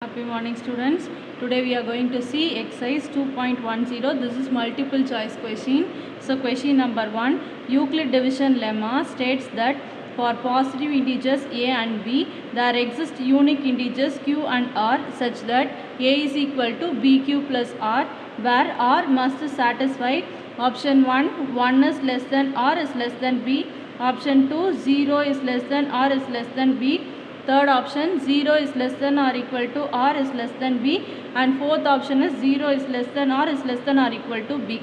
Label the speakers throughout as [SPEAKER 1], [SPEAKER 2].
[SPEAKER 1] Happy morning students. Today we are going to see exercise 2.10. This is multiple choice question. So question number 1, Euclid division lemma states that for positive integers a and b there exist unique integers q and r such that a is equal to bq plus r, where r must satisfy option 1 is less than r is less than b, option 2 0 is less than r is less than b, third option 0 is less than or equal to r is less than b, and fourth option is 0 is less than or is less than or equal to b.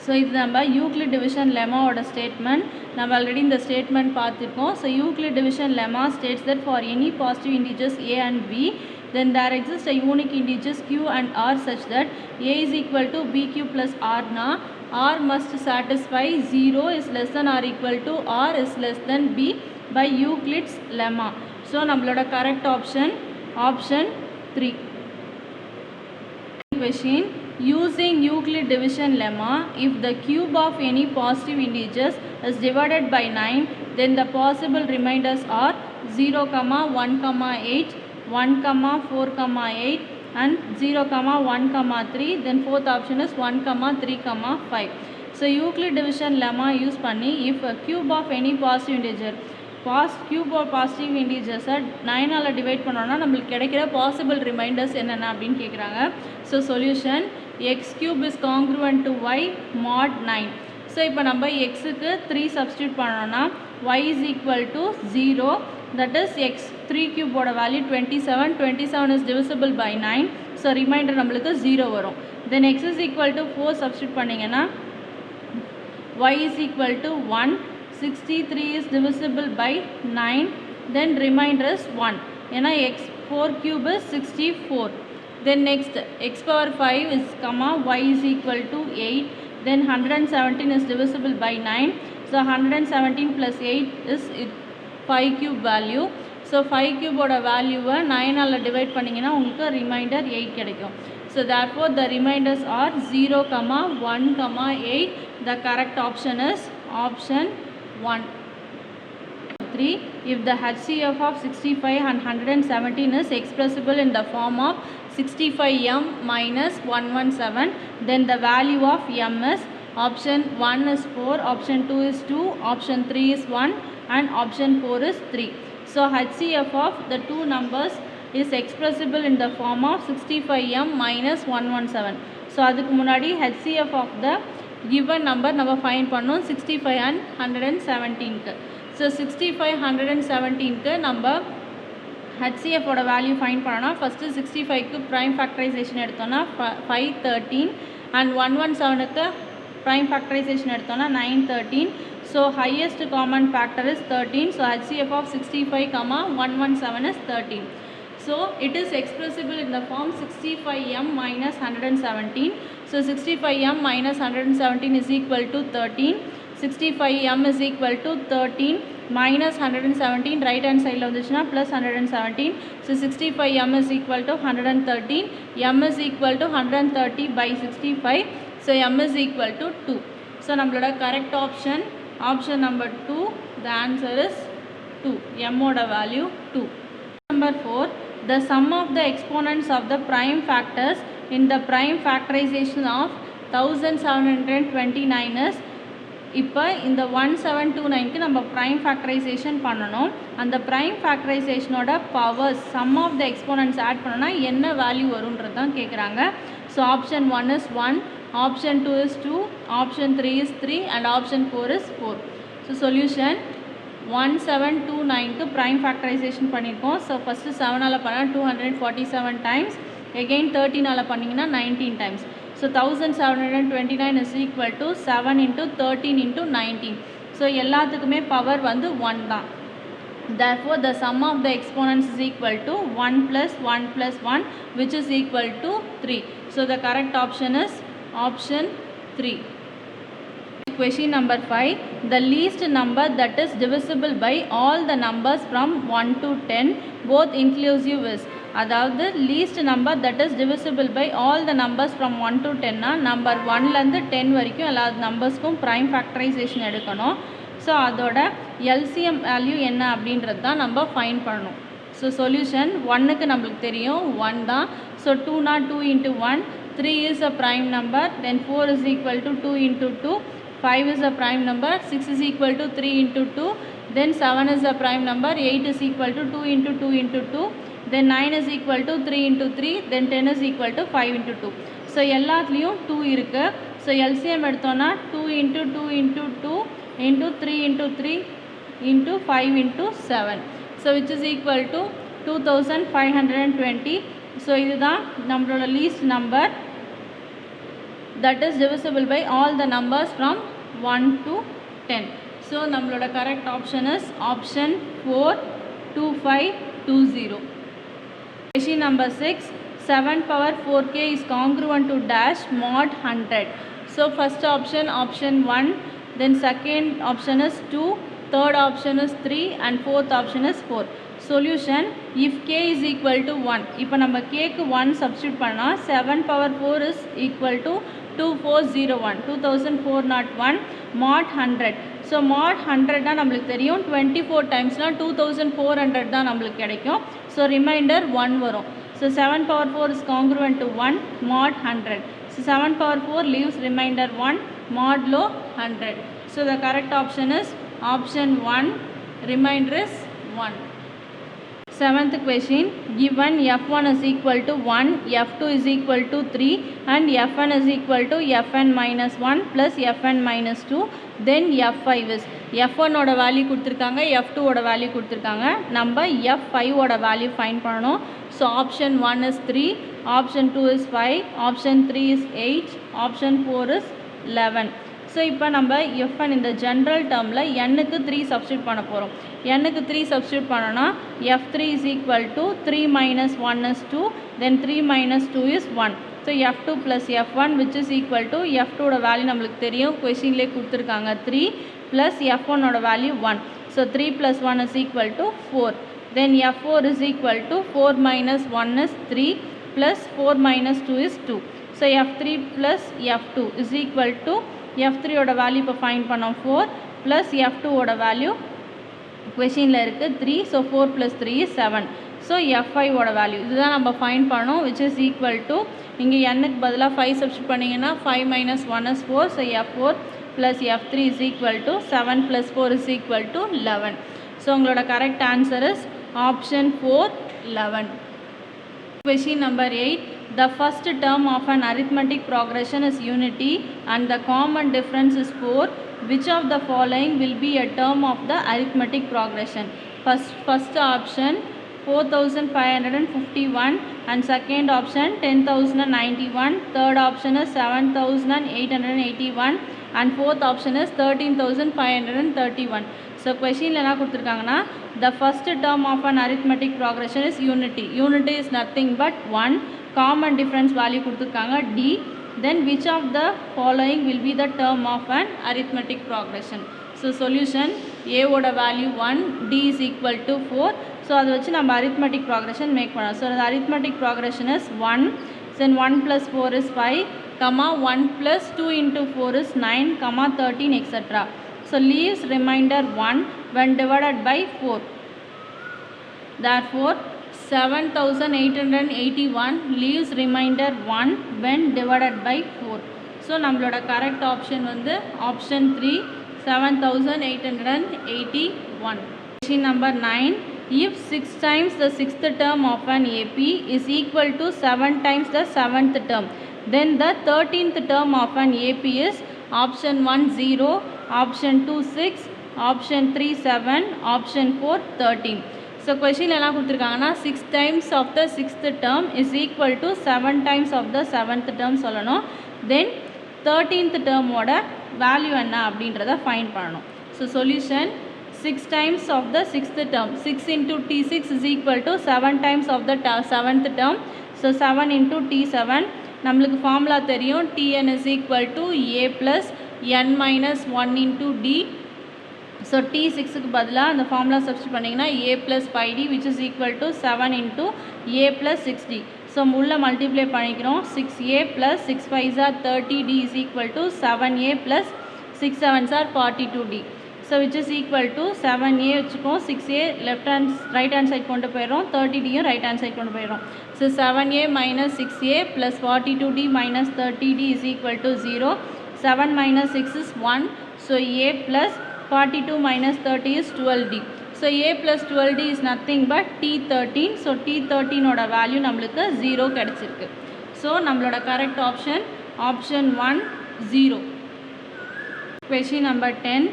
[SPEAKER 1] So இது நம்ம Euclid division லெமாவோட statement. நம்ம already இந்த statement பார்த்துருக்கோம். So Euclid division lemma states that for any positive integers a and b then there exists a unique integers q and r such that a is equal to bq plus r na r must satisfy 0 is less than or equal to r is less than b by Euclid's lemma. So நம்மளோட correct option 3. Question: using Euclid division lemma, if the cube of any positive integers is divided by 9, then the possible remainders are 0, 1, 8, 1, 4, 8 and 0, 1, 3. Then fourth option is 1, 3, 5. So Euclid division lemma use பண்ணி if a cube of any positive integer cube or positive integers 9 ஆல் divide பண்ணோன்னா நம்மளுக்கு கிடைக்கிற possible remainders என்னென்ன அப்படின்னு கேட்குறாங்க. So solution X cube is congruent to Y mod 9. So இப்போ நம்ம எக்ஸுக்கு 3 சப்ஸ்டியூட் பண்ணோன்னா Y is equal to 0, that is X 3 கியூபோட value 27 is divisible by 9. So remainder நம்மளுக்கு 0 வரும். Then X is equal to 4 substitute பண்ணிங்கன்னா Y is equal to 1, 63 is divisible by 9, then remainder is 1. ஏன்னா x 4 cube is 64. Then next x power 5 is y is equal to 8, then 117 is divisible by 9. So 117 plus 8 is 5 cube value. So 5 cube ஓட வேல்யூவை 9 ஆல் divide பண்ணிங்கன்னா உங்களுக்கு reminder 8 கிடைக்கும். So therefore the remainders are 0, 1, 8. The correct option is option 1. 3. If the HCF of 65 and 117 is expressible in the form of 65m minus 117, then the value of m is option 1 is 4, option 2 is 2, option 3 is 1 and option 4 is 3. So HCF of the two numbers is expressible in the form of 65m minus 117. So அதுக்கு முன்னாடி HCF of the given number நம்ம find பண்ணோம் 65 and 117க்கு. So 65 117க்கு நம்ம HCF ஓட value find பண்ணோன்னா first 65க்கு prime factorisation எடுத்தோன்னா 513 and 117க்கு prime factorisation எடுத்தோன்னா 913. So highest common factor is 13. So HCF of 65, 117 is 13. So it is expressible in the form 65m minus 117. So 65m minus 117 is equal to 13. 65m is equal to 13 minus 117, right hand side வந்துச்சுன்னா plus 117. So 65m is equal to 113. m is equal to 130 by 65. So m is equal to 2. So நம்மளோட correct option number 2. The answer is 2. m ஓட value 2. Number 4. The sum of the exponents of the prime factors in the prime factorization of 1729 is, இப்போ இந்த 1729க்கு நம்ம prime factorisation பண்ணணும். அந்த prime ஃபேக்டரைசேஷனோட powers sum of the exponents add பண்ணோன்னா என்ன value வரும்ன்றது தான் கேட்குறாங்க. So option 1 is 1, option 2 is 2, option 3 is 3 and option 4 is 4. So solution 1729க்கு ப்ரைம் ஃபேக்டரைசேஷன் பண்ணியிருக்கோம். ஸோ ஃபஸ்ட்டு 7ஆல் பண்ணால் 247 டைம்ஸ், எகெயின் 13ஆல் பண்ணிங்கன்னா 19 times. So 1729 is equal to 7 into 13 into 19. So எல்லாத்துக்குமே பவர் வந்து 1 தான். Therefore the sum of the exponents is equal to 1 plus 1 plus 1, which is equal to 3. So the correct option is option 3. Question number 5. The least number that is divisible by all the numbers from 1 to 10 both inclusive is, அதாவது least number that is divisible by all the numbers from 1 to 10னா number 1லேருந்து 10 வரைக்கும் எல்லா நம்பர்ஸ்க்கும் prime factorisation எடுக்கணும். So அதோட LCM value என்ன அப்படின்றது தான் நம்ம find பண்ணணும். ஸோ ஸோ சொல்யூஷன் ஒன்னுக்கு நம்மளுக்கு தெரியும் 1 தான். So 2 not 2 into 1, 3 is a prime number, then 4 is equal to 2 into 2, 5 is a prime number, 6 is equal to 3 into 2, then 7 is a prime number, 8 is equal to 2 into 2 into 2, then 9 is equal to 3 into 3, then 10 is equal to 5 into 2. So எல்லாத்துலேயும் 2 இருக்குது. So LCM எடுத்தோன்னா 2 into 2 into 2 into 3 into 3 into 5 into 7. So which is equal to 2520. So இதுதான் நம்மளோட least number that is divisible by all the numbers from 1 to 10. So நம்மளோட correct option is option 4, 2520. Question number 6, 7 power 4k is congruent to dash mod 100. So first option 1, then second option is 2, third option is 3 and fourth option is 4. Solution, if k is equal to 1, இப்போ நம்ம k க்கு 1 substitute பண்ணா 7 power 4 is equal to 2401, 2401 mod 100. So mod 100 தான் நம்மளுக்கு தெரியும், 24 டைம்ஸ்னால் 2400 தான் நம்மளுக்கு கிடைக்கும். ஸோ ரிமைண்டர் 1 வரும். So 7 power 4 is congruent to 1 mod 100. So 7 power 4 leaves remainder 1 modulo 100. So the correct option is option 1, remainder is 1. Seventh question, given f1 is equal to 1, f2 is equal to 3 and fn is equal to fn minus 1 plus fn minus 2, then f5 is, f1 ஓட value கொடுத்துருக்காங்க, f2 ஓட value கொடுத்துருக்காங்க, நம்ம f5 ஓட value find பண்ணணும். So option 1 is 3, option 2 is 5, option 3 is 8, option 4 is 11. So இப்போ நம்ம fn இந்த ஜென்ரல் டேர்மில் n-க்கு 3 சப்ஸ்டியூட் பண்ண போகிறோம். n-க்கு 3 சப்ஸ்டியூட் பண்ணோன்னா f3 is equal to 3 minus 1 is 2, then 3 minus 2 is 1. So f2 plus f1 which is equal to f2 ஓட value நம்மளுக்கு தெரியும், கொஷின்லேயே கொடுத்துருக்காங்க 3 plus f1 ஓட value 1. So 3 plus 1 is equal to 4. Then f4 is equal to 4 minus 1 is 3 plus 4 minus 2 is 2. So f3 plus f2 is equal to f3 ஓட value இப்போ find பண்ணோம் 4 plus f2 ஓட value கொஷினில் இருக்குது 3. So 4 plus 3 is 7. So f5 ஓட value இதுதான் நம்ம find பண்ணோம், which is equal to, இங்கே n-க்கு பதிலாக 5 சப்ஸ்டியூட் பண்ணிங்கன்னா 5 minus 1 is 4. So f4 plus f3 is equal to 7 plus 4 is equal to 11. So உங்களோட correct answer is option 4, 11. Question number 8, the first term of an arithmetic progression is unity and the common difference is 4. Which of the following will be a term of the arithmetic progression? First option 4551 and second option 10091, third option is 7881 and fourth option is 13531. So question என்ன கொடுத்துருக்காங்கன்னா, the first term of an arithmetic progression is unity. Unity is nothing but 1. Common difference value கொடுத்துருக்காங்க d. Then which of the following will be the term of an arithmetic progression? So solution, a ஓட value 1, d is equal to 4. So அதை வச்சு நம்ம arithmetic progression make பண்ணலாம். So the arithmetic progression is 1, then 1 plus 4 is 5, 1 plus 2 into 4 is 9, 13 etc. So leaves remainder 1 when divided by 4. Therefore 7881 leaves remainder 1 when divided by 4. So நம்மளோட correct option வந்து option 3, 7881. Question number 9, if 6 times the 6th term of an AP is equal to 7 times the 7th term, then the 13th term of an AP is option 1 0, option 2 6, option 3 7, option 4 13. So question என்ன கொடுத்துருக்காங்கன்னா 6 times of the 6th term is equal to 7 times of the 7th term சொல்லணும். Then 13th term ஓட value என்ன அப்படின்றத find பண்ணணும். So solution, 6 times of the 6th term, 6 into t6 is equal to 7 times of the 7th term. So 7 into t7, நம்மளுக்கு formula தெரியும், tn is equal to a plus n minus 1 into d. So t6க்கு பதிலாக அந்த formula substitute பண்ணிங்கன்னா a plus 5d which is equal to 7 into a plus 6d. So உள்ள multiply பண்ணிக்கிறோம், 6a plus 6 5s are 30d is equal to 7a plus 6 7s are 42d. So so which is equal to 7a வச்சுக்கோம், 6a right hand side கொண்டு போயிடும், 30dயும் right hand side கொண்டு போயிடும். So 7a minus 6a plus 42d minus 30d is equal to 0. 7 minus 6 is 1. So a plus 42 minus 30 is 12d. So a plus 12d is nothing but t13. So t13 ஓட value நம்மளுக்கு 0 கிடைச்சிருக்கு. So நம்மளோட correct option option 1 0. Question number 10.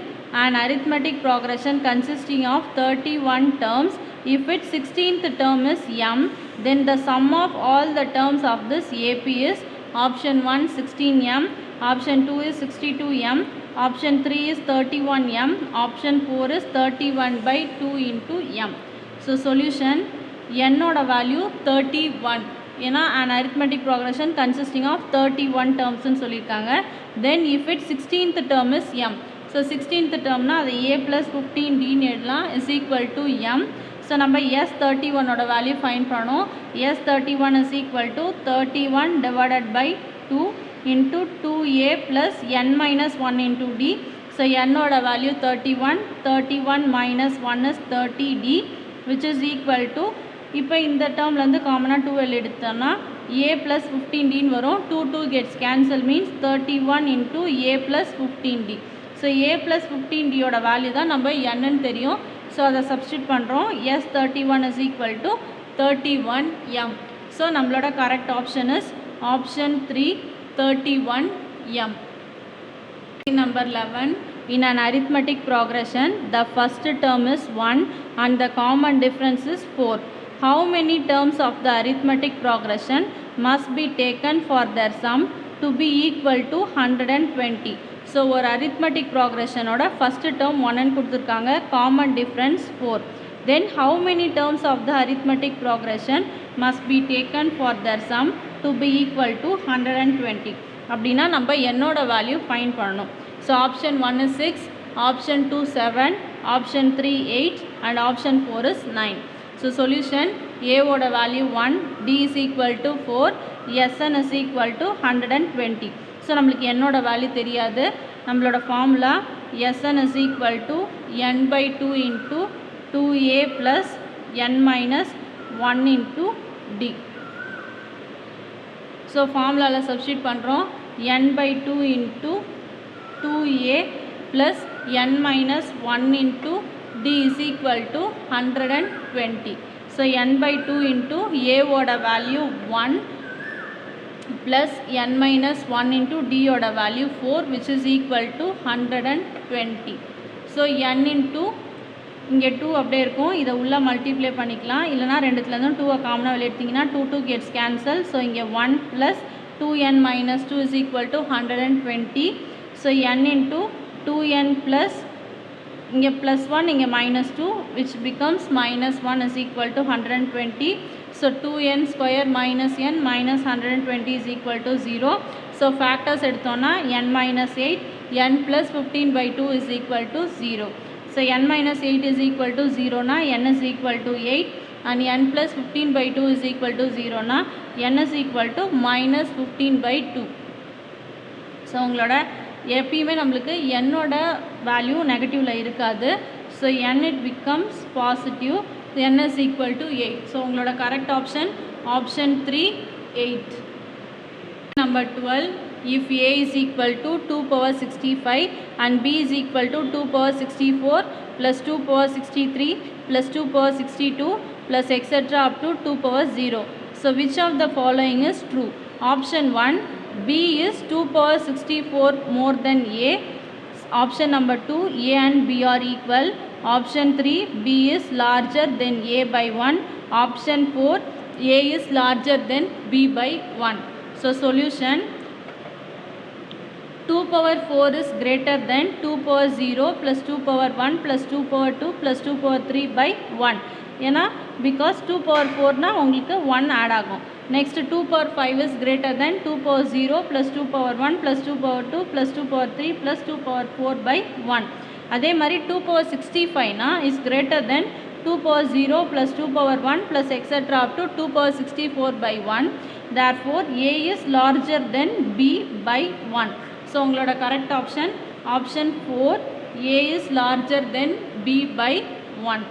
[SPEAKER 1] An arithmetic progression consisting of 31 terms. If its 16th term is m, then the sum of all the terms of this AP is option 1 16m, option 2 is 62m, option 3 is 31m, option 4 is 31 by 2 into m. So solution n oda value 31. ஏன்னா an arithmetic progression consisting of 31 terms ன்னு சொல்லியிருக்காங்க. Then if its 16th term is m. So 16th termனா அது a plus 15d எழுதலாம் is equal to m. So நம்ம S31 ஓட value find பண்ணோம். S31 is equal to 31 divided by 2 into 2a plus n minus 1 into d. So n ஓட value 31, 31 minus 1 is 30d which is equal to, இப்போ இந்த டேர்ம்லேருந்து காமனாக 12 எடுத்தோம்னா a plus 15d வரும். 2 gets cancel means 31 into a plus 15d. So a plus 15d ஓட value தான் நம்ம என்னன்னு தெரியும். ஸோ அதை சப்ஸ்டியூட் பண்ணுறோம். S31 is equal to 31m. So நம்மளோட correct option is option 3 31m. Number 11. In an arithmetic progression, the first term is 1 and the common difference is 4. How many terms of the arithmetic progression must be taken for their sum to be equal to 120? So ஒரு arithmetic progression ஓட first term 1 ன்னு கொடுத்துருக்காங்க, common difference 4. Then how many terms of the arithmetic progression must be taken for their sum to be equal to 120? அப்படின்னா நம்ம என்னோட value find பண்ணணும். So option 1 is 6, option 2 7, option 3 8 and option 4 is 9. So solution a ஓட value 1, d is equal to 4, sn is equal to 120. So நம்மளுக்கு என்னோட value தெரியாது. நம்மளோட formula sn is equal to n by 2 into 2a plus n minus 1 into d. So ஃபார்முலாவில் substitute பண்ணுறோம். n by 2 into 2a plus n minus 1 into d is equal to 120. So n by 2 into a ஓட value 1 plus n minus 1 into d ஓட value 4 which is equal to 120. So n into இங்கே 2 அப்படியே இருக்கும், இதை உள்ளே multiply பண்ணிக்கலாம். இல்லைனா ரெண்டுத்துலேருந்தும் 2 காமனாக வெளியே எடுத்திங்கன்னா 2 gets cancel. ஸோ இங்கே 1 plus 2n minus 2 is equal to 120. So n into 2n plus இங்கே plus 1 இங்கே minus 2 which becomes minus 1 is equal to 120. So 2n square minus n minus 120 is equal to 0. So factors எடுத்தோன்னா n minus 8, n plus 15 by 2 is equal to 0. So n minus 8 is equal to 0 na n is equal to 8 and n plus 15 by 2 is equal to 0 na n is equal to minus 15 by 2. So உங்களோட எப்பயுமே நம்மளுக்கு என்னோட value நெகட்டிவ்ல இருக்காது. So n it becomes positive, n is equal to 8. So உங்களோட correct option option 3 8. Number 12. If a is equal to 2 power 65 and b is equal to 2 power 64 plus 2 power 63 plus 2 power 62 plus etc. up to 2 power 0. So which of the following is true? Option 1, b is 2 power 64 more than a. Option number 2, a and b are equal. Option 3, b is larger than a by 1. Option 4, a is larger than b by 1. So solution 2 power 4 is greater than 2 power 0 plus 2 power 1 plus 2 power 2 plus 2 power 3 by 1. ஏன்னா because 2 power 4 னா உங்களுக்கு 1 add ஆகும். Next 2 power 5 is greater than 2 power 0 plus 2 power 1 plus 2 power 2 plus 2 power 3 plus 2 power 4 by 1. அதே மாதிரி 2 power 65 னா is greater than 2 power 0 plus 2 power 1 plus etc. up to 2 power 64 by 1. Therefore a is larger than b by 1. So உங்களோட correct option option 4 A is larger than B by 1.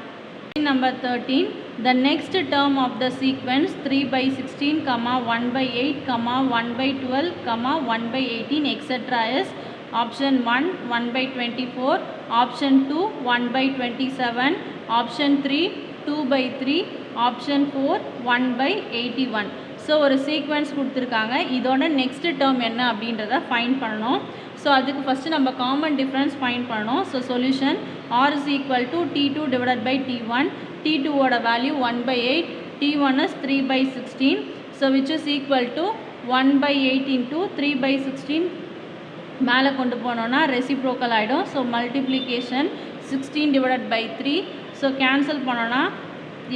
[SPEAKER 1] Number 13, the next term of the sequence 3 by 16, 1 by 8, 1 by 12, 1 by 18, etc. is option 1, 1 by 24, option 2, 1 by 27, option 3, 2 by 3, option 4, 1 by 81. So ஒரு sequence கொடுத்துருக்காங்க. இதோட next term என்ன அப்படின்றத find பண்ணணும். So அதுக்கு first நம்ம common difference find பண்ணணும். So solution R is equal to T2 divided by T1. T2 ஓட value 1 by 8, T1 is 3 by 16. So which is equal to 1 by 8 into 3 by 16 மேலே கொண்டு போனோன்னா ரெசிப்ரோக்கல் ஆகிடும். So multiplication 16 divided by 3. So cancel பண்ணோன்னா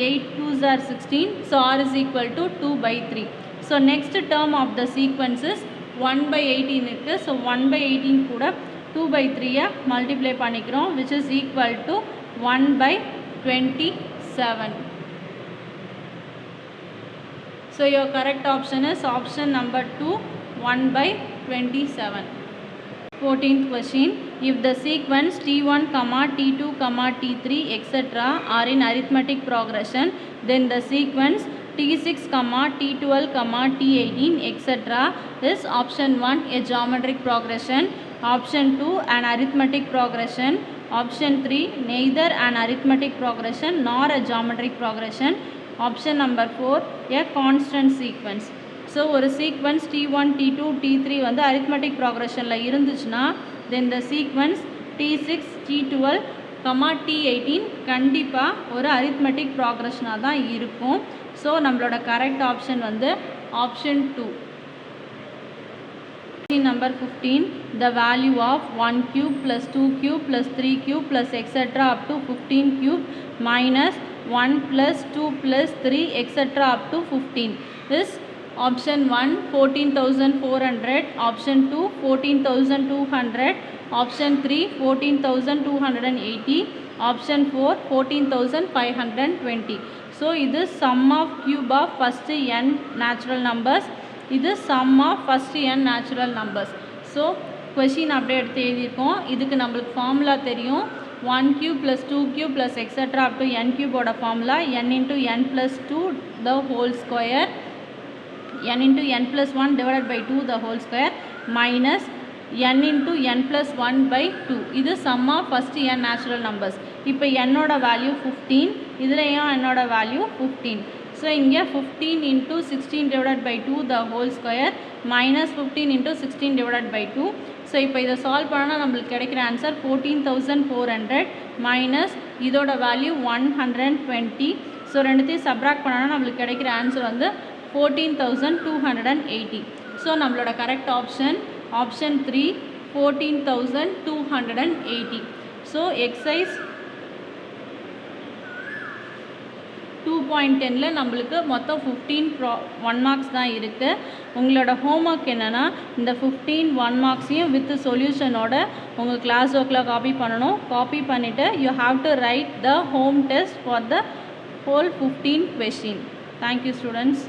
[SPEAKER 1] 8 2s are 16. So R is equal to 2 by 3. So next term of the sequence is 1 by 18 இருக்கு. So 1 by 18 கூட 2 by 3 multiply பண்ணிக்கிறோம், which is equal to 1 by 27. So your correct option is option number 2, 1 by 27. 14th question. If the sequence T1, T2, T3, etc. are in arithmetic progression, then the sequence T6, T12, T18, etc. is option 1, a geometric progression, option 2, an arithmetic progression, option 3, neither an arithmetic progression nor a geometric progression, option number 4, a constant sequence. So ஒரு sequence T1, T2, T3 வந்து arithmetic ப்ராக்ரெஷனில் இருந்துச்சுன்னா தென் த sequence T6, T12, T18 கண்டிப்பாக ஒரு arithmetic ப்ராக்ரெஷனாக தான் இருக்கும். So நம்மளோட correct option வந்து option 2. Number 15, the value of 1 cube plus 2 cube plus 3 cube plus etc. up to 15 cube minus 1 plus 2 plus 3 etc. up to 15 is option 1, 14,400, option 2, 14,200, option 3, 14,280, option 4, 14,520. So இது sum of cube of first n natural numbers, இது sum of first n natural numbers. So question அப்படியே எடுத்து எழுதியிருக்கோம். இதுக்கு நம்மளுக்கு formula தெரியும். 1 cube plus 2 cube plus etc. up to n cube ஓட formula n into n plus 2 the whole square, n into n plus 1 divided by 2 the whole square minus n into n plus 1 by 2. இது sum of first n natural numbers. இப்போ n ஓட value 15, இதுலையும் n ஓட value 15. So இங்கே 15 into 16 divided by 2 the whole square minus 15 into 16 divided by 2. So இப்போ இதை solve பண்ணால் நம்மளுக்கு கிடைக்கிற ஆன்சர் 14,400 மைனஸ் இதோட வேல்யூ 120. ஸோ ரெண்டுத்தையும் சப்ராக்ட் பண்ணோன்னா நம்மளுக்கு கிடைக்கிற ஆன்சர் வந்து 14,280. ஸோ நம்மளோட correct option option 3, 14,280. So exercise 2.10ல நம்மளுக்கு மொத்தம் 15 1 மார்க்ஸ் தான் இருக்குது. உங்களோட ஹோம்ஒர்க் என்னென்னா இந்த 15 1 மார்க்ஸையும் வித் சொல்யூஷனோட உங்கள் கிளாஸ் ஒர்க்கில் காப்பி பண்ணணும். காப்பி பண்ணிவிட்டு you have to right the home test for the whole 15 question. Thank you students.